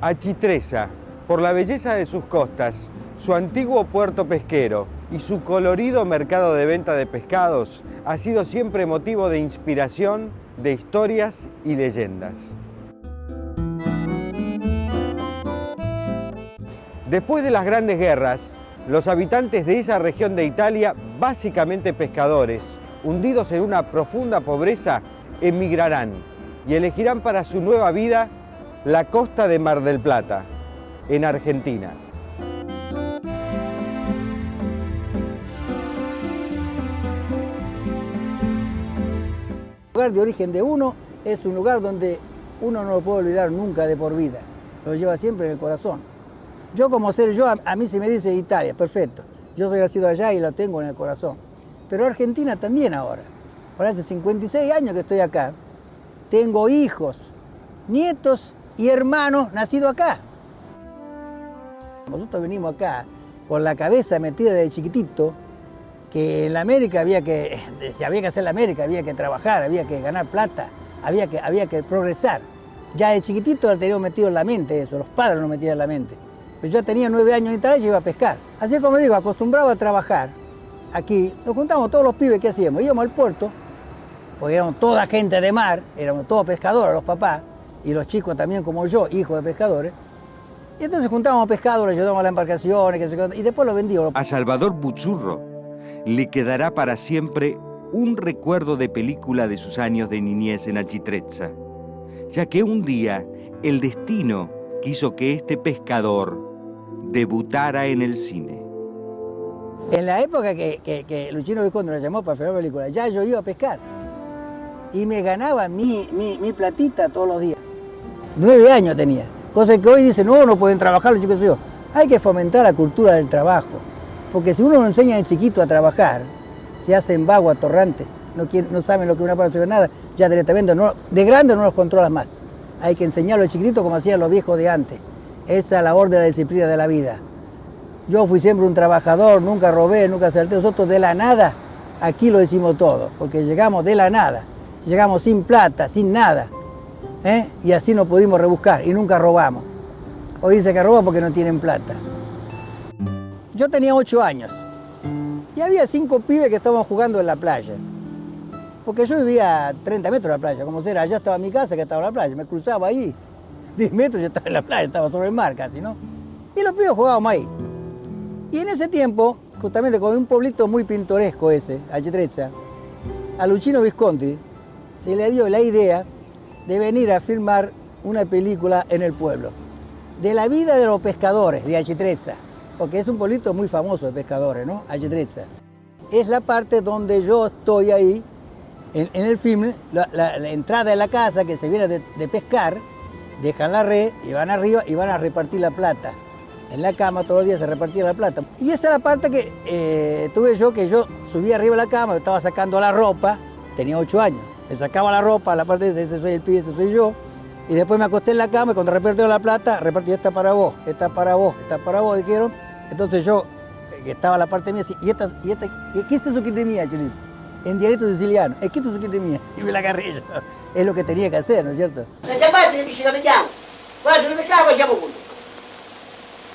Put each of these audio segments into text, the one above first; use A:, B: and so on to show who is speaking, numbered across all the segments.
A: A Chitreza, por la belleza de sus costas, su antiguo puerto pesquero y su colorido mercado de venta de pescados, ha sido siempre motivo de inspiración, de historias y leyendas. Después de las grandes guerras, los habitantes de esa región de Italia, básicamente pescadores, hundidos en una profunda pobreza, emigrarán y elegirán para su nueva vida la costa de Mar del Plata, en Argentina.
B: El lugar de origen de uno es un lugar donde uno no lo puede olvidar nunca de por vida, lo lleva siempre en el corazón. Yo como ser yo, a mí se me dice Italia, perfecto, yo soy nacido allá y lo tengo en el corazón. Pero Argentina también ahora, por hace 56 años que estoy acá, tengo hijos, nietos y hermanos nacidos acá. Nosotros venimos acá con la cabeza metida de chiquitito, que en la América si había que hacer la América, había que trabajar, había que ganar plata, había que progresar. Ya de chiquitito lo teníamos metido en la mente eso, los padres nos metían en la mente. Pero yo tenía 9 años en Italia y iba a pescar. Así como digo, acostumbrado a trabajar, aquí nos juntamos todos los pibes que hacíamos, íbamos al puerto, porque éramos toda gente de mar, éramos todos pescadores, los papás, y los chicos también como yo, hijos de pescadores. Y entonces juntábamos pescado, le ayudábamos a las embarcaciones, y después lo vendíamos.
C: A Salvador Buzzurro le quedará para siempre un recuerdo de película de sus años de niñez en Chitreza, ya que un día el destino quiso que este pescador debutara en el cine.
B: En la época que Luchino Visconti nos llamó para filmar películas, ya yo iba a pescar y me ganaba mi platita todos los días. 9 años tenía, cosa que hoy dicen, no pueden trabajar los chicos. Hay que fomentar la cultura del trabajo, porque si uno no enseña de chiquito a trabajar, se hacen vagos, atorrantes, no saben lo que una parte de nada, ya directamente de grande no los controlas más. Hay que enseñarlo de chiquitito como hacían los viejos de antes. Esa es la labor de la disciplina de la vida. Yo fui siempre un trabajador, nunca robé, nunca asalté. Nosotros de la nada, aquí lo decimos todo, porque llegamos de la nada, llegamos sin plata, sin nada, y así nos pudimos rebuscar y nunca robamos. Hoy dice que roban porque no tienen plata. Yo tenía 8 años y había 5 pibes que estaban jugando en la playa, porque yo vivía a 30 metros de la playa, como sea, allá estaba mi casa que estaba en la playa, me cruzaba ahí, 10 metros yo estaba en la playa, estaba sobre el mar casi, ¿no? Y los pibes jugábamos ahí. Y en ese tiempo, justamente con un pueblito muy pintoresco ese, Chitreza, a Luchino Visconti se le dio la idea de venir a filmar una película en el pueblo, de la vida de los pescadores de Chitreza, porque es un pueblito muy famoso de pescadores, ¿no? Chitreza. Es la parte donde yo estoy ahí, en el film, la entrada de la casa que se viene de pescar, dejan la red y van arriba y van a repartir la plata. En la cama todos los días se repartía la plata. Y esa es la parte que tuve yo, que yo subí arriba de la cama, me estaba sacando la ropa, tenía 8 años. Me sacaba la ropa, la parte de ese soy el pibe, ese soy yo. Y después me acosté en la cama y cuando repartieron la plata, repartí esta para vos, esta para vos, esta para vos, dijeron. Entonces yo, que estaba la parte mía, así, y esta, ¿qué es eso que es mía, Chilis? En dialecto siciliano, ¿qué es eso que es mía? Y me la agarré yo. Es lo que tenía que hacer, ¿no es cierto?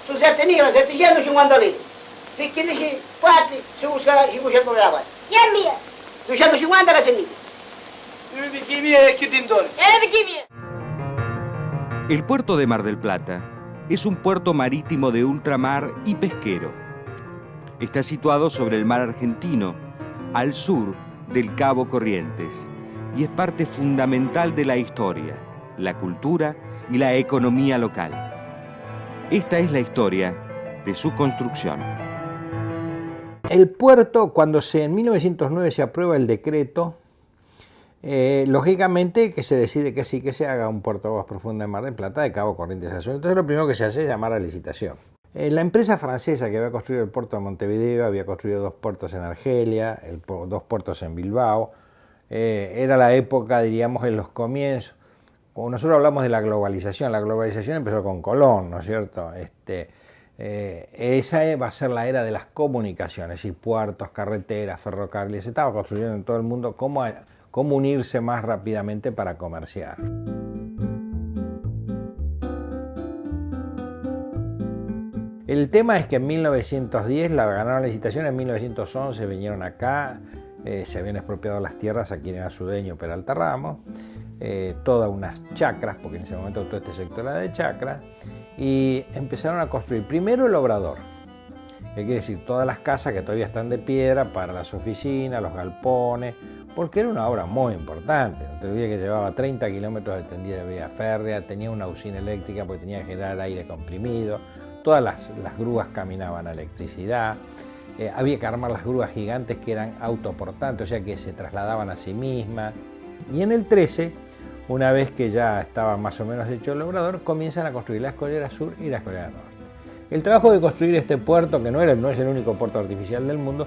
D: Su 7.750 litri. Se chiedici 4, si busca 500 grammi.
E: E a mia?
D: 250 la semilla.
C: El puerto de Mar del Plata es un puerto marítimo de ultramar y pesquero. Está situado sobre el mar argentino, al sur del Cabo Corrientes, y es parte fundamental de la historia, la cultura y la economía local. Esta es la historia de su construcción.
F: El puerto, cuando en 1909 se aprueba el decreto, lógicamente que se decide que sí, que se haga un puerto de aguas profundas en Mar del Plata de Cabo Corrientes a Sur. Entonces lo primero que se hace es llamar a licitación. La empresa francesa que había construido el puerto de Montevideo había construido 2 puertos en Argelia, 2 puertos en Bilbao. Era la época, diríamos, en los comienzos. Cuando nosotros hablamos de la globalización empezó con Colón, ¿no es cierto? Esa va a ser la era de las comunicaciones, y puertos, carreteras, ferrocarriles. Se estaba construyendo en todo el mundo cómo unirse más rápidamente para comerciar. El tema es que en 1910 la ganaron la licitación, en 1911 vinieron acá, se habían expropiado las tierras a quien era su dueño, Peralta Ramos, todas unas chacras, porque en ese momento todo este sector era de chacras, y empezaron a construir primero el obrador, que quiere decir todas las casas que todavía están de piedra para las oficinas, los galpones, porque era una obra muy importante. No te olvides que llevaba 30 kilómetros de tendida de vía férrea, tenía una usina eléctrica porque tenía que generar aire comprimido, todas las grúas caminaban a electricidad, había que armar las grúas gigantes que eran autoportantes, o sea que se trasladaban a sí mismas. Y en el 13, una vez que ya estaba más o menos hecho el obrador, comienzan a construir la Escollera Sur y la Escollera Norte. El trabajo de construir este puerto, que no es el único puerto artificial del mundo,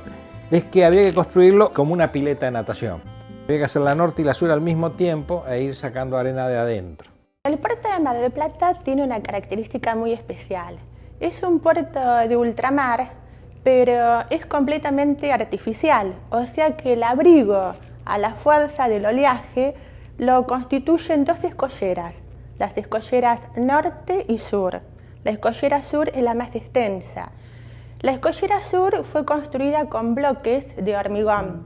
F: es que había que construirlo como una pileta de natación. Había que hacer la norte y la sur al mismo tiempo e ir sacando arena de adentro.
E: El puerto de Mar del Plata tiene una característica muy especial. Es un puerto de ultramar, pero es completamente artificial, o sea que el abrigo a la fuerza del oleaje lo constituyen dos escolleras, las escolleras norte y sur. La escollera sur es la más extensa. La escollera sur fue construida con bloques de hormigón.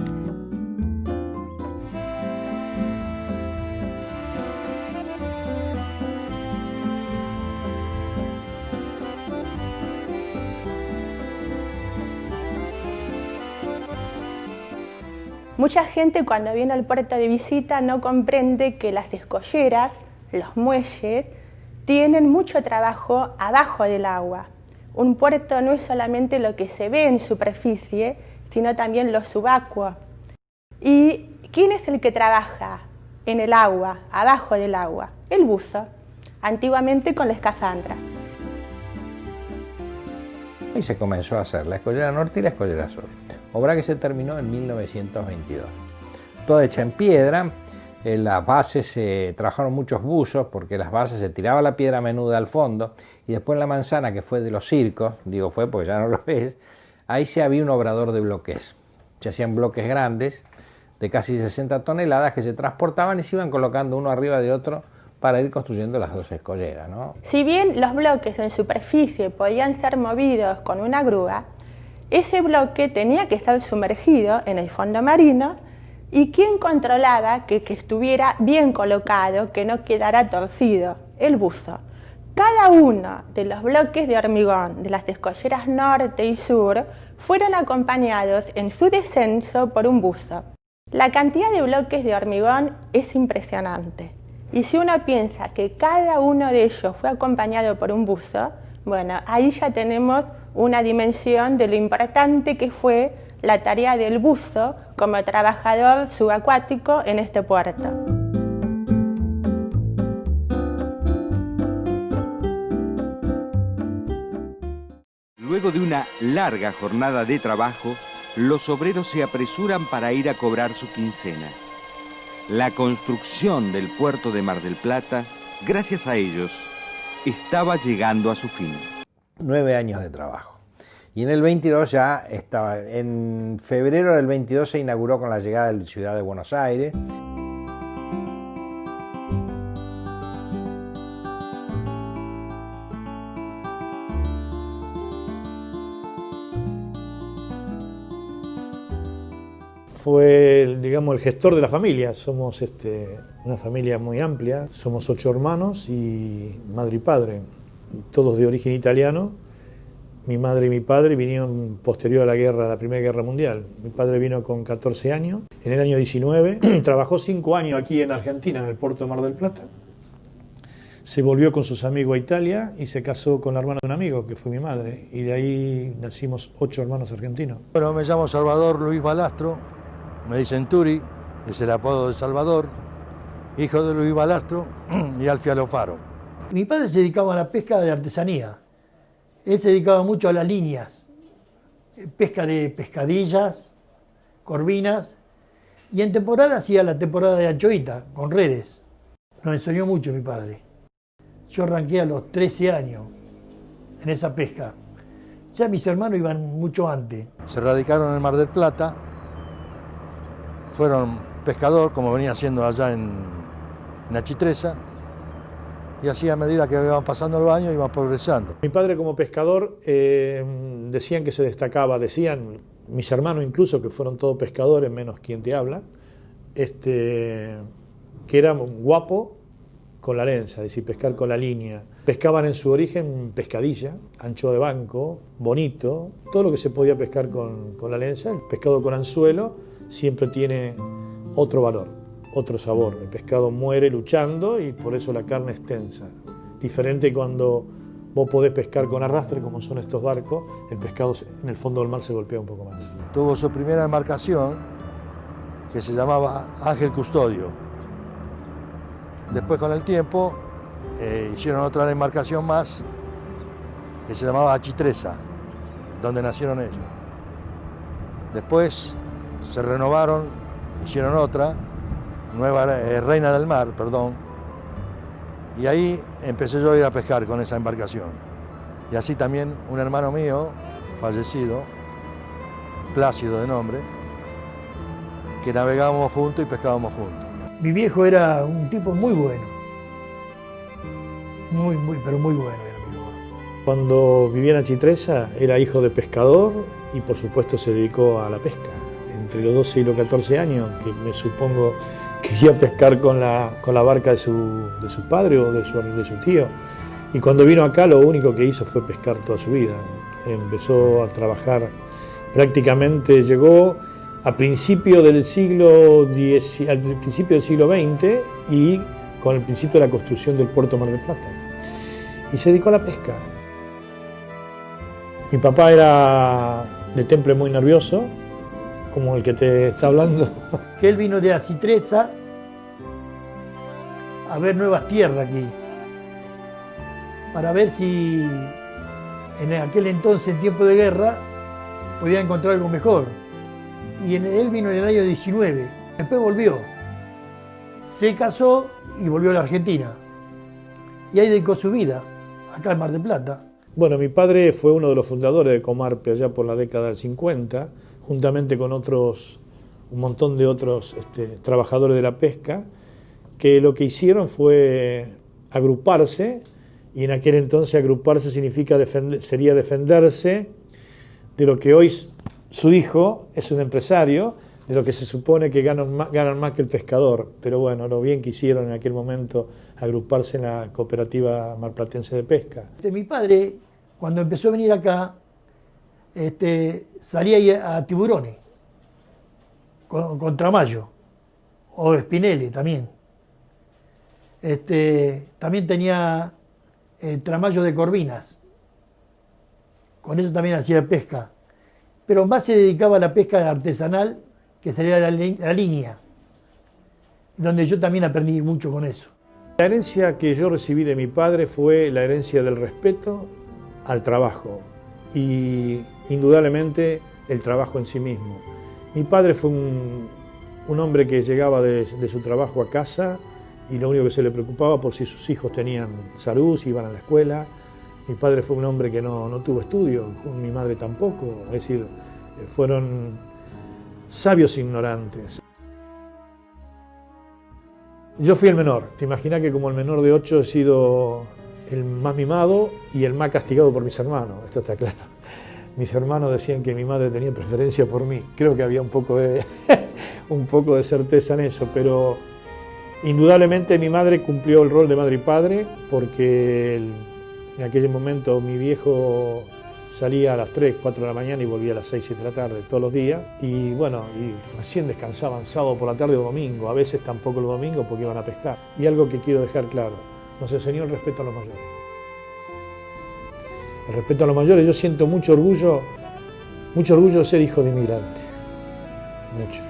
E: Mucha gente cuando viene al puerto de visita no comprende que las escolleras, los muelles, tienen mucho trabajo abajo del agua. Un puerto no es solamente lo que se ve en superficie, sino también lo subacuo. ¿Y quién es el que trabaja en el agua, abajo del agua? El buzo, antiguamente con la escafandra.
F: Y se comenzó a hacer la Escollera Norte y la Escollera Sur, obra que se terminó en 1922. Toda hecha en piedra, en las bases se trabajaron muchos buzos, porque las bases se tiraba la piedra menuda al fondo, y después la manzana, que fue de los circos, digo fue porque ya no lo ves, ahí se había un obrador de bloques. Se hacían bloques grandes, de casi 60 toneladas, que se transportaban y se iban colocando uno arriba de otro para ir construyendo las dos escolleras, ¿no?
E: Si bien los bloques en superficie podían ser movidos con una grúa, ese bloque tenía que estar sumergido en el fondo marino y ¿quién controlaba que estuviera bien colocado, que no quedara torcido? El buzo. Cada uno de los bloques de hormigón de las escolleras norte y sur fueron acompañados en su descenso por un buzo. La cantidad de bloques de hormigón es impresionante. Y si uno piensa que cada uno de ellos fue acompañado por un buzo, bueno, ahí ya tenemos una dimensión de lo importante que fue la tarea del buzo como trabajador subacuático en este puerto.
C: Luego de una larga jornada de trabajo, los obreros se apresuran para ir a cobrar su quincena. La construcción del puerto de Mar del Plata, gracias a ellos, estaba llegando a su fin.
F: 9 años de trabajo. Y en el 22 ya estaba, en febrero del 22 se inauguró con la llegada de la ciudad de Buenos Aires.
G: Fue, digamos, el gestor de la familia. Somos una familia muy amplia, somos 8 hermanos y madre y padre, todos de origen italiano. Mi madre y mi padre vinieron posterior a la Primera Guerra Mundial. Mi padre vino con 14 años, en el año 19, trabajó 5 años aquí en Argentina, en el puerto de Mar del Plata. Se volvió con sus amigos a Italia y se casó con la hermana de un amigo, que fue mi madre, y de ahí nacimos 8 hermanos argentinos.
H: Bueno, me llamo Salvador Luis Balastro, me dicen Turi, es el apodo de Salvador, hijo de Luis Balastro y Alfia Alfaro.
I: Mi padre se dedicaba a la pesca de artesanía. Él se dedicaba mucho a las líneas, pesca de pescadillas, corvinas, y en temporada hacía la temporada de anchoita, con redes. Nos enseñó mucho mi padre. Yo arranqué a los 13 años en esa pesca. Ya mis hermanos iban mucho antes.
H: Se radicaron en el Mar del Plata, fueron pescador, como venía haciendo allá en Achitreza, y así a medida que iban pasando los años iban progresando.
G: Mi padre como pescador decían que se destacaba, decían mis hermanos incluso, que fueron todos pescadores, menos quien te habla, que era guapo con la lenza, es decir, pescar con la línea. Pescaban en su origen pescadilla, ancho de banco, bonito, todo lo que se podía pescar con la lenza. El pescado con anzuelo siempre tiene otro valor, otro sabor. El pescado muere luchando y por eso la carne es tensa. Diferente cuando vos podés pescar con arrastre, como son estos barcos, el pescado en el fondo del mar se golpea un poco más.
H: Tuvo su primera embarcación que se llamaba Ángel Custodio. Después con el tiempo hicieron otra embarcación más que se llamaba Chitreza, donde nacieron ellos. Después se renovaron, hicieron otra, nueva Reina del Mar, perdón, y ahí empecé yo a ir a pescar con esa embarcación. Y así también un hermano mío, fallecido, Plácido de nombre, que navegábamos juntos y pescábamos juntos.
I: Mi viejo era un tipo muy bueno. Pero muy bueno era mi viejo.
G: Cuando vivía en Chitreza era hijo de pescador y por supuesto se dedicó a la pesca. Entre los 12 y los 14 años, que me supongo que iba a pescar con la barca de su padre o de su tío. Y cuando vino acá lo único que hizo fue pescar toda su vida. Empezó a trabajar, prácticamente llegó al principio del siglo XX y con el principio de la construcción del puerto Mar del Plata. Y se dedicó a la pesca. Mi papá era de temple muy nervioso, como el que te está hablando.
I: Que él vino de Acitreza a ver nuevas tierras aquí, para ver si en aquel entonces, en tiempo de guerra, podía encontrar algo mejor. Y él vino en el año 19, después volvió, se casó y volvió a la Argentina. Y ahí dedicó su vida, acá en Mar del Plata.
G: Bueno, mi padre fue uno de los fundadores de Comarpe allá por la década del 50, juntamente con un montón de otros trabajadores de la pesca, que lo que hicieron fue agruparse, y en aquel entonces agruparse sería defenderse de lo que hoy su hijo es un empresario, de lo que se supone que ganan más que el pescador. Pero bueno, lo bien que hicieron en aquel momento agruparse en la Cooperativa Marplatense de Pesca.
I: Mi padre, cuando empezó a venir acá, salía a tiburones, con Tramayo, o Spinelli también. También tenía Tramayo de corvinas, con eso también hacía pesca. Pero más se dedicaba a la pesca artesanal, que sería la línea, donde yo también aprendí mucho con eso.
G: La herencia que yo recibí de mi padre fue la herencia del respeto al trabajo y indudablemente el trabajo en sí mismo. Mi padre fue un hombre que llegaba de su trabajo a casa y lo único que se le preocupaba por si sus hijos tenían salud, si iban a la escuela. Mi padre fue un hombre que no tuvo estudio, mi madre tampoco, es decir, fueron sabios ignorantes. Yo fui el menor, te imaginas que como el menor de 8 he sido el más mimado y el más castigado por mis hermanos, esto está claro. Mis hermanos decían que mi madre tenía preferencia por mí, creo que había un poco de certeza en eso, pero indudablemente mi madre cumplió el rol de madre y padre porque en aquel momento mi viejo salía a las 3, 4 de la mañana y volvía a las 6, 7 de la tarde todos los días. Y bueno, y recién descansaban sábado por la tarde o domingo, a veces tampoco los domingos porque iban a pescar. Y algo que quiero dejar claro, nos enseñó el respeto a los mayores. El respeto a los mayores, yo siento mucho orgullo de ser hijo de inmigrante. Mucho.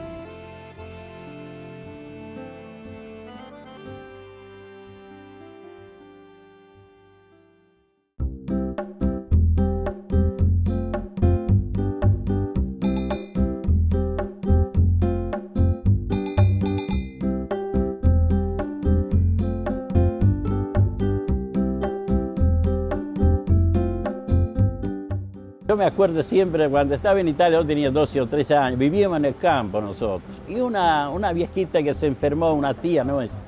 J: Yo me acuerdo siempre, cuando estaba en Italia, yo tenía 12 o 13 años, vivíamos en el campo nosotros. Y una viejita que se enfermó, una tía nuestra,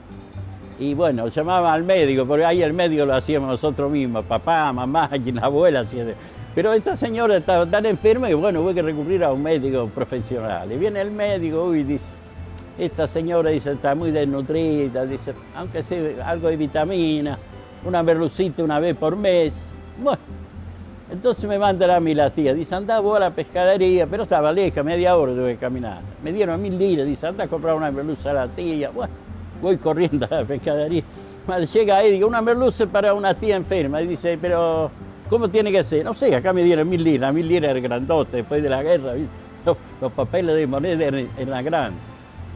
J: Y bueno, llamaban al médico, porque ahí el médico lo hacíamos nosotros mismos, papá, mamá, y la abuela hacía. Pero esta señora estaba tan enferma que bueno, hubo que recurrir a un médico profesional. Y viene el médico y dice, esta señora dice, está muy desnutrida, dice, aunque sea algo de vitamina, una merlucita una vez por mes. Bueno, entonces me mandan a mí la tía, dice, anda vos a la pescadería, pero estaba lejos, media hora tuve que caminar. Me dieron 1000 liras, dice, anda a comprar una merluza a la tía. Bueno, voy corriendo a la pescadería. Llega ahí, digo, una merluza para una tía enferma. Y dice, pero, ¿cómo tiene que ser? No sé, acá me dieron 1000 liras, 1000 liras era grandote, después de la guerra, los papeles de moneda en la grande.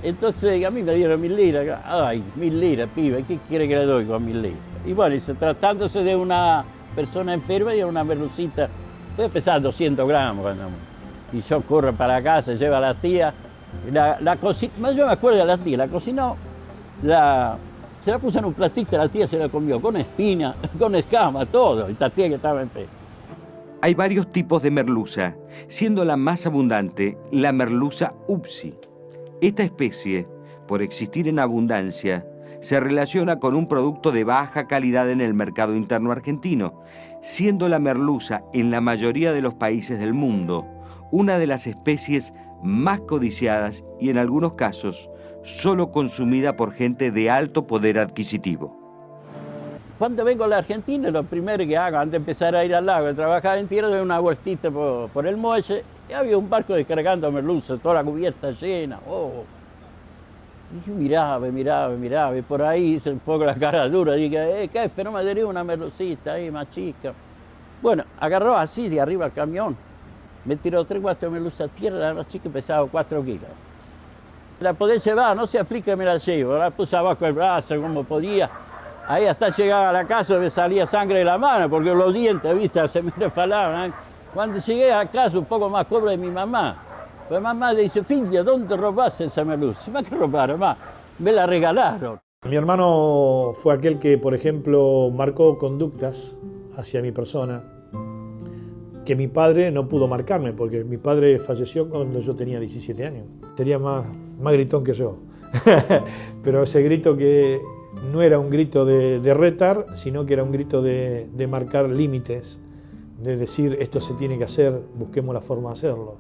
J: Entonces, a mí me dieron 1000 liras. Ay, 1000 liras, pibe, ¿qué quiere que le doy con 1000 liras? Y bueno, dice, tratándose de una persona enferma y una merlucita, puede pesar 200 gramos. Y yo corro para casa, llevo a la tía, la cocinó, yo me acuerdo de la tía, la cocinó, se la puso en un platito, la tía se la comió, con espina, con escama, todo, esta tía que estaba enferma.
C: Hay varios tipos de merluza, siendo la más abundante la merluza upsi. Esta especie, por existir en abundancia, se relaciona con un producto de baja calidad en el mercado interno argentino, siendo la merluza en la mayoría de los países del mundo una de las especies más codiciadas y en algunos casos solo consumida por gente de alto poder adquisitivo.
J: Cuando vengo a la Argentina, lo primero que hago antes de empezar a ir al lago, a trabajar en tierra, doy una vueltita por el muelle y había un barco descargando merluza, toda la cubierta llena. Oh. Y yo miraba, y por ahí hice un poco la cara dura, dije, ¿qué? Pero me daría una merlucita ahí más chica. Bueno, agarró así de arriba el camión, me tiró 3 o 4 merluzas a tierra, la más chica pesaba 4 kilos. La podés llevar, no se aplica, me la llevo, la puse abajo el brazo como podía. Ahí hasta llegaba a la casa me salía sangre de la mano, porque los dientes, viste, se me resbalaban. Cuando llegué a casa, un poco más pobre de mi mamá. Pues mamá le dice, Filla, ¿dónde robaste esa merluza? ¿Más que robaron? Más, me la regalaron.
G: Mi hermano fue aquel que, por ejemplo, marcó conductas hacia mi persona que mi padre no pudo marcarme, porque mi padre falleció cuando yo tenía 17 años. Sería más gritón que yo. Pero ese grito que no era un grito de retar, sino que era un grito de marcar límites, de decir esto se tiene que hacer, busquemos la forma de hacerlo.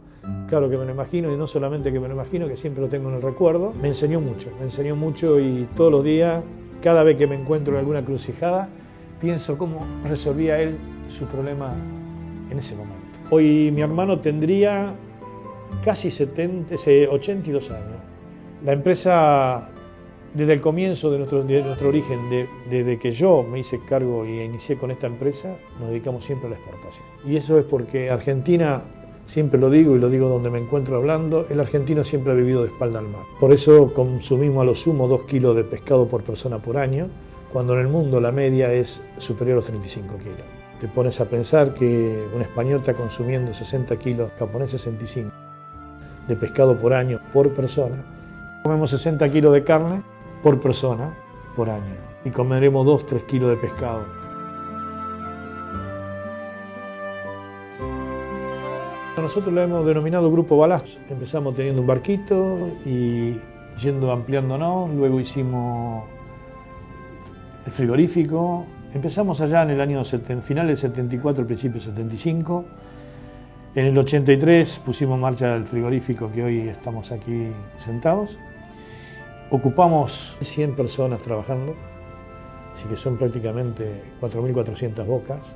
G: Claro que me lo imagino, y no solamente que me lo imagino, que siempre lo tengo en el recuerdo. Me enseñó mucho y todos los días, cada vez que me encuentro en alguna crucijada, pienso cómo resolvía él su problema en ese momento. Hoy mi hermano tendría casi 82 años. La empresa, desde el comienzo de nuestro origen, desde que yo me hice cargo y inicié con esta empresa, nos dedicamos siempre a la exportación. Y eso es porque Argentina, siempre lo digo y lo digo donde me encuentro hablando, el argentino siempre ha vivido de espalda al mar. Por eso consumimos a lo sumo 2 kilos de pescado por persona por año, cuando en el mundo la media es superior a los 35 kilos. Te pones a pensar que un español está consumiendo 60 kilos, japonés 65, de pescado por año por persona. Comemos 60 kilos de carne por persona por año y comeremos 2-3 kilos de pescado. Nosotros lo hemos denominado Grupo Balast. Empezamos teniendo un barquito y yendo ampliándonos, luego hicimos el frigorífico. Empezamos allá en el año final del 74, principio del 75. En el 83 pusimos en marcha el frigorífico que hoy estamos aquí sentados. Ocupamos 100 personas trabajando, así que son prácticamente 4.400 bocas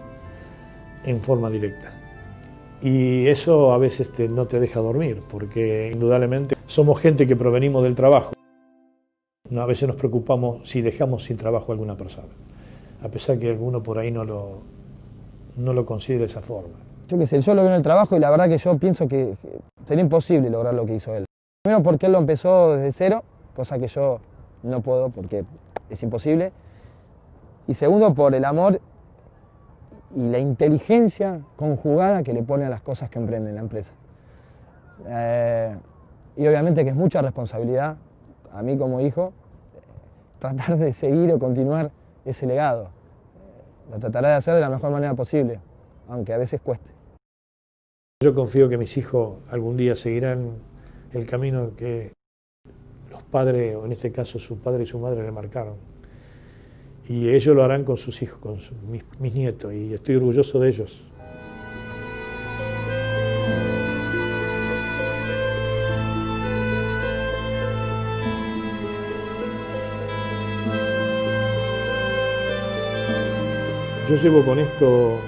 G: en forma directa. Y eso a veces no te deja dormir, porque indudablemente somos gente que provenimos del trabajo. A veces nos preocupamos si dejamos sin trabajo a alguna persona, a pesar que alguno por ahí no lo considere de esa forma.
K: Yo qué sé, yo lo veo en el trabajo y la verdad que yo pienso que sería imposible lograr lo que hizo él. Primero porque él lo empezó desde cero, cosa que yo no puedo porque es imposible. Y segundo por el amor y la inteligencia conjugada que le pone a las cosas que emprende en la empresa. Y obviamente que es mucha responsabilidad, a mí como hijo, tratar de seguir o continuar ese legado. Lo trataré de hacer de la mejor manera posible, aunque a veces cueste.
G: Yo confío que mis hijos algún día seguirán el camino que los padres, o en este caso su padre y su madre, le marcaron. Y ellos lo harán con sus hijos, con mis nietos, y estoy orgulloso de ellos. Yo llevo con esto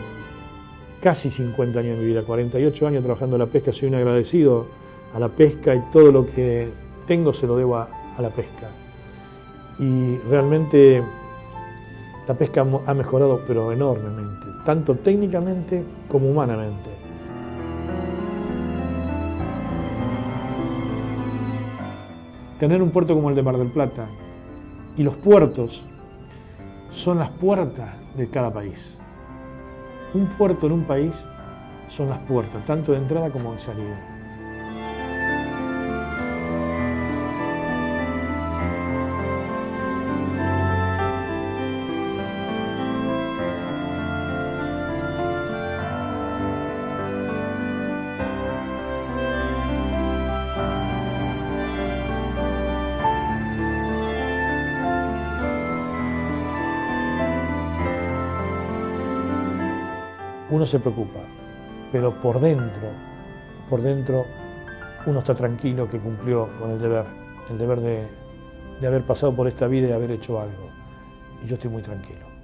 G: casi 50 años de mi vida, 48 años trabajando en la pesca. Soy un agradecido a la pesca y todo lo que tengo se lo debo a la pesca. Y realmente la pesca ha mejorado, pero enormemente, tanto técnicamente como humanamente. Tener un puerto como el de Mar del Plata y los puertos son las puertas de cada país. Un puerto en un país son las puertas, tanto de entrada como de salida. Uno se preocupa, pero por dentro uno está tranquilo que cumplió con el deber de haber pasado por esta vida y haber hecho algo. Y yo estoy muy tranquilo.